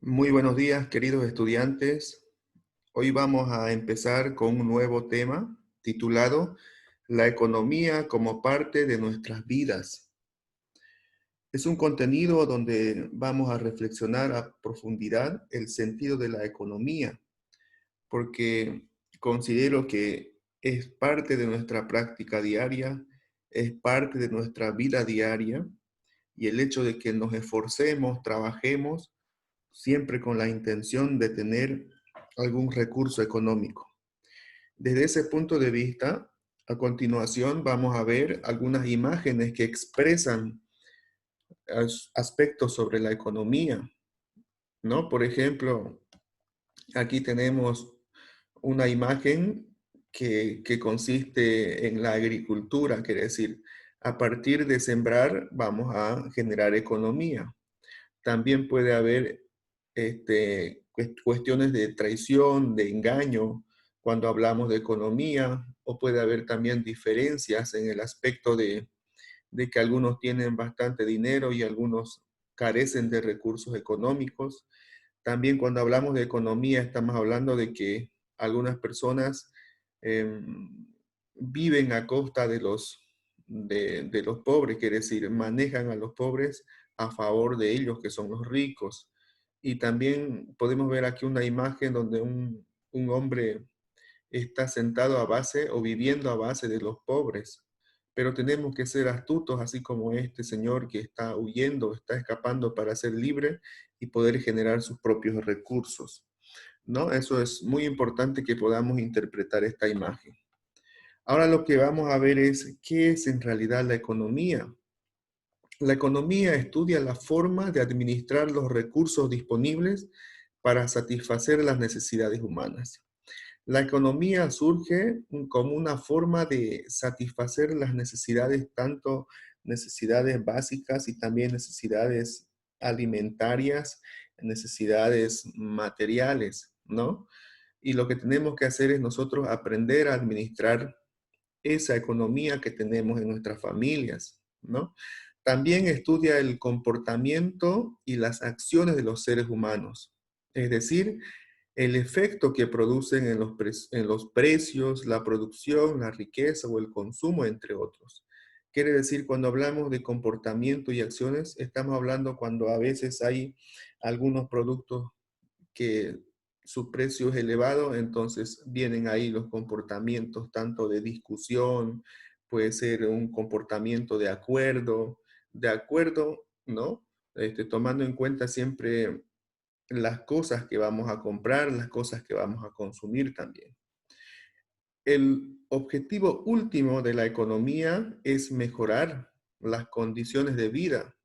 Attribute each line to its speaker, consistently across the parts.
Speaker 1: Muy buenos días, queridos estudiantes. Hoy vamos a empezar con un nuevo tema titulado La economía como parte de nuestras vidas. Es un contenido donde vamos a reflexionar a profundidad el sentido de la economía, porque considero que es parte de nuestra práctica diaria, es parte de nuestra vida diaria, y el hecho de que nos esforcemos, trabajemos, siempre con la intención de tener algún recurso económico. Desde ese punto de vista, a continuación vamos a ver algunas imágenes que expresan aspectos sobre la economía, ¿no? Por ejemplo, aquí tenemos una imagen que consiste en la agricultura, quiere decir, a partir de sembrar vamos a generar economía. También puede haber cuestiones de traición, de engaño, cuando hablamos de economía, o puede haber también diferencias en el aspecto de que algunos tienen bastante dinero y algunos carecen de recursos económicos. También cuando hablamos de economía estamos hablando de que algunas personas eh, viven a costa de los pobres, quiere decir, manejan a los pobres a favor de ellos, que son los ricos. Y también podemos ver aquí una imagen donde un hombre está sentado a base o viviendo a base de los pobres. Pero tenemos que ser astutos, así como este señor que está huyendo, está escapando para ser libre y poder generar sus propios recursos, ¿no? Eso es muy importante que podamos interpretar esta imagen. Ahora lo que vamos a ver es qué es en realidad la economía. La economía estudia la forma de administrar los recursos disponibles para satisfacer las necesidades humanas. La economía surge como una forma de satisfacer las necesidades, tanto necesidades básicas y también necesidades alimentarias, necesidades materiales, ¿no? Y lo que tenemos que hacer es nosotros aprender a administrar esa economía que tenemos en nuestras familias, ¿no? También estudia el comportamiento y las acciones de los seres humanos, es decir, el efecto que producen en los precios, la producción, la riqueza o el consumo, entre otros. Quiere decir, cuando hablamos de comportamiento y acciones, estamos hablando cuando a veces hay algunos productos que su precio es elevado, entonces vienen ahí los comportamientos tanto de discusión, puede ser un comportamiento de acuerdo, ¿no? Tomando en cuenta siempre las cosas que vamos a comprar, las cosas que vamos a consumir también. El objetivo último de la economía es mejorar las condiciones de vida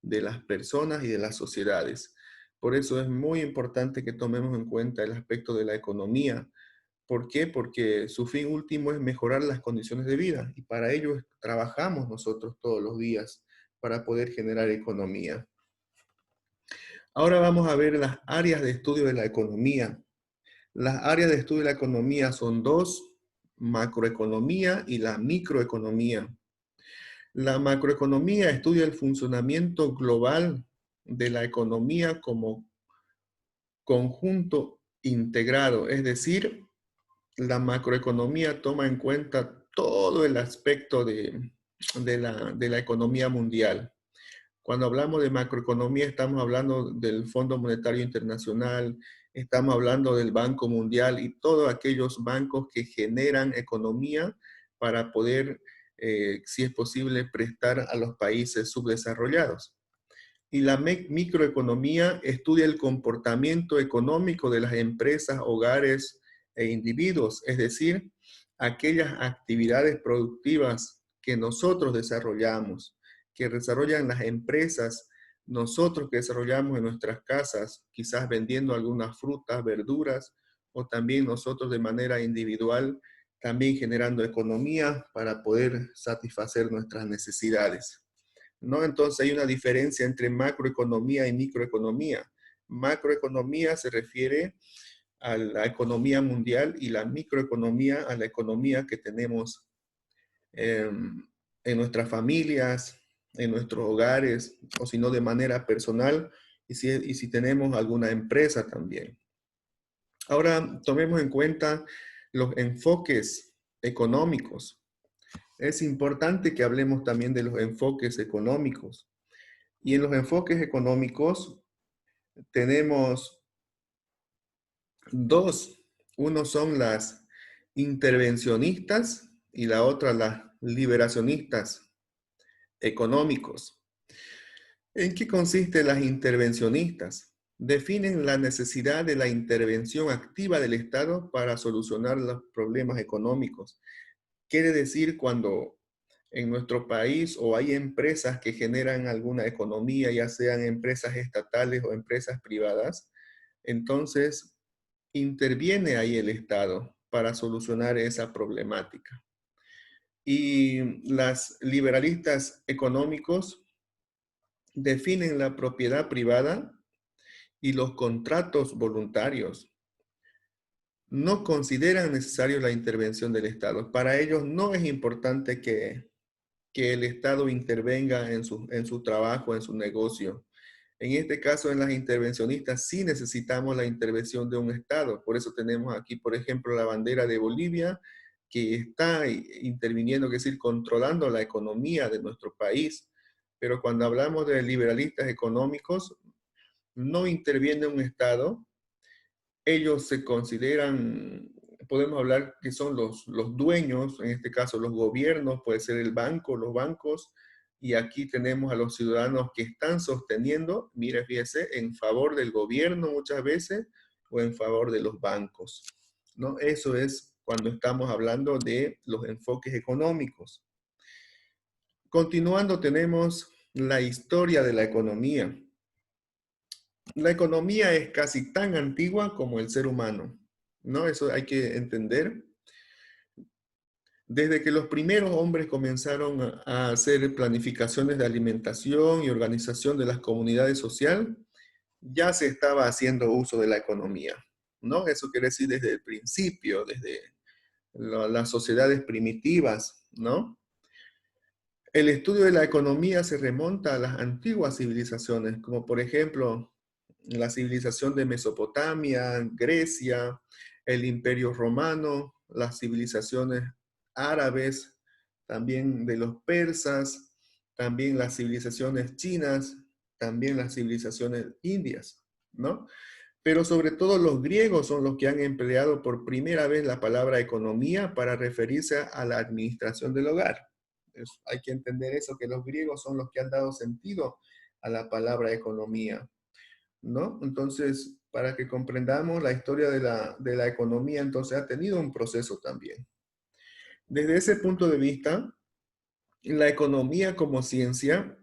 Speaker 1: de las personas y de las sociedades. Por eso es muy importante que tomemos en cuenta el aspecto de la economía. ¿Por qué? Porque su fin último es mejorar las condiciones de vida y para ello trabajamos nosotros todos los días para poder generar economía. Ahora vamos a ver las áreas de estudio de la economía. Las áreas de estudio de la economía son dos: macroeconomía y la microeconomía. La macroeconomía estudia el funcionamiento global de la economía como conjunto integrado, es decir, la macroeconomía toma en cuenta todo el aspecto de la economía mundial. Cuando hablamos de macroeconomía, estamos hablando del Fondo Monetario Internacional, estamos hablando del Banco Mundial y todos aquellos bancos que generan economía para poder, si es posible, prestar a los países subdesarrollados. Y la microeconomía estudia el comportamiento económico de las empresas, hogares e individuos, es decir, aquellas actividades productivas que nosotros desarrollamos, que desarrollan las empresas, nosotros que desarrollamos en nuestras casas, quizás vendiendo algunas frutas, verduras, o también nosotros de manera individual, también generando economía para poder satisfacer nuestras necesidades, ¿no? Entonces hay una diferencia entre macroeconomía y microeconomía. Macroeconomía se refiere a la economía mundial y la microeconomía a la economía que tenemos eh, en nuestras familias, en nuestros hogares, o si no de manera personal, y si tenemos alguna empresa también. Ahora, tomemos en cuenta los enfoques económicos. Es importante que hablemos también de los enfoques económicos. Y en los enfoques económicos tenemos dos. Uno son las intervencionistas y la otra las liberacionistas económicos. ¿En qué consisten las intervencionistas? Definen la necesidad de la intervención activa del Estado para solucionar los problemas económicos. Quiere decir cuando en nuestro país o hay empresas que generan alguna economía, ya sean empresas estatales o empresas privadas, entonces interviene ahí el Estado para solucionar esa problemática. Y las liberalistas económicos definen la propiedad privada y los contratos voluntarios. No consideran necesario la intervención del Estado. Para ellos no es importante que el Estado intervenga en su trabajo, en su negocio. En este caso, en las intervencionistas, sí necesitamos la intervención de un Estado. Por eso tenemos aquí, por ejemplo, la bandera de Bolivia, que está interviniendo, es decir, controlando la economía de nuestro país. Pero cuando hablamos de liberalistas económicos, no interviene un Estado. Ellos se consideran, podemos hablar que son los dueños, en este caso los gobiernos, puede ser el banco, los bancos, y aquí tenemos a los ciudadanos que están sosteniendo, mire, fíjese, en favor del gobierno muchas veces o en favor de los bancos, ¿no? Eso es cuando estamos hablando de los enfoques económicos. Continuando, tenemos la historia de la economía. La economía es casi tan antigua como el ser humano, ¿no? Eso hay que entender. Desde que los primeros hombres comenzaron a hacer planificaciones de alimentación y organización de las comunidades sociales, ya se estaba haciendo uso de la economía, ¿no? Eso quiere decir desde el principio, desde las sociedades primitivas, ¿no? El estudio de la economía se remonta a las antiguas civilizaciones, como por ejemplo la civilización de Mesopotamia, Grecia, el Imperio Romano, las civilizaciones árabes, también de los persas, también las civilizaciones chinas, también las civilizaciones indias, ¿no? Pero sobre todo los griegos son los que han empleado por primera vez la palabra economía para referirse a la administración del hogar. Hay que entender eso, que los griegos son los que han dado sentido a la palabra economía, ¿no? Entonces, para que comprendamos la historia de la economía, entonces ha tenido un proceso también. Desde ese punto de vista, la economía como ciencia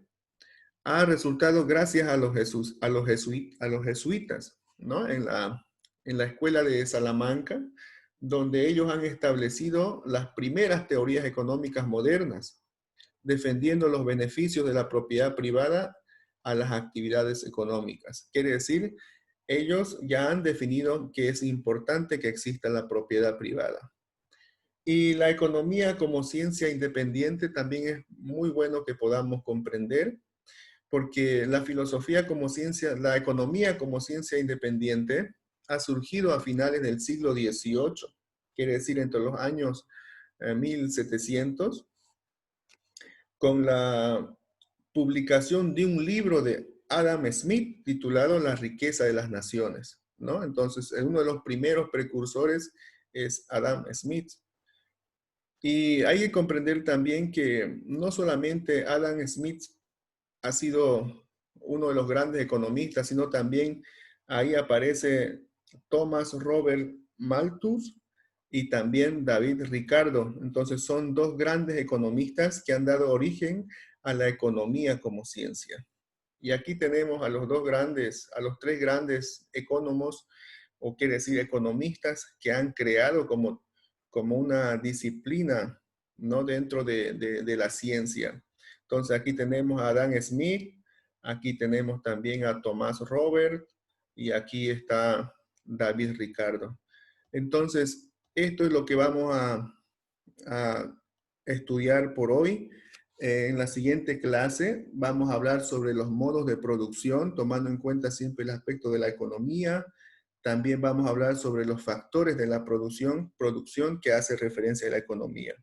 Speaker 1: ha resultado gracias a a los jesuitas, ¿no? En la escuela de Salamanca, donde ellos han establecido las primeras teorías económicas modernas, defendiendo los beneficios de la propiedad privada a las actividades económicas. Quiere decir, ellos ya han definido que es importante que exista la propiedad privada. Y la economía como ciencia independiente también es muy bueno que podamos comprender, porque la filosofía como ciencia, la economía como ciencia independiente ha surgido a finales del siglo XVIII, quiere decir entre los años 1700, con la publicación de un libro de Adam Smith titulado La riqueza de las naciones, ¿no? Entonces, uno de los primeros precursores es Adam Smith. Y hay que comprender también que no solamente Adam Smith ha sido uno de los grandes economistas, sino también ahí aparece Thomas Robert Malthus y también David Ricardo. Entonces son dos grandes economistas que han dado origen a la economía como ciencia. Y aquí tenemos a los dos grandes, a los tres grandes economos, o quiere decir economistas, que han creado como una disciplina, ¿no? Dentro de la ciencia. Entonces aquí tenemos a Adam Smith, aquí tenemos también a Thomas Robert y aquí está David Ricardo. Entonces, esto es lo que vamos a estudiar por hoy. En la siguiente clase vamos a hablar sobre los modos de producción, tomando en cuenta siempre el aspecto de la economía. También vamos a hablar sobre los factores de la producción que hace referencia a la economía.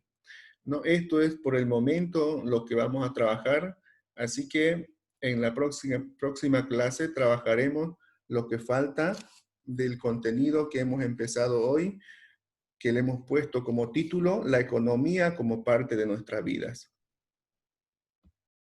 Speaker 1: No, esto es por el momento lo que vamos a trabajar, así que en la próxima clase trabajaremos lo que falta del contenido que hemos empezado hoy, que le hemos puesto como título, la economía como parte de nuestras vidas.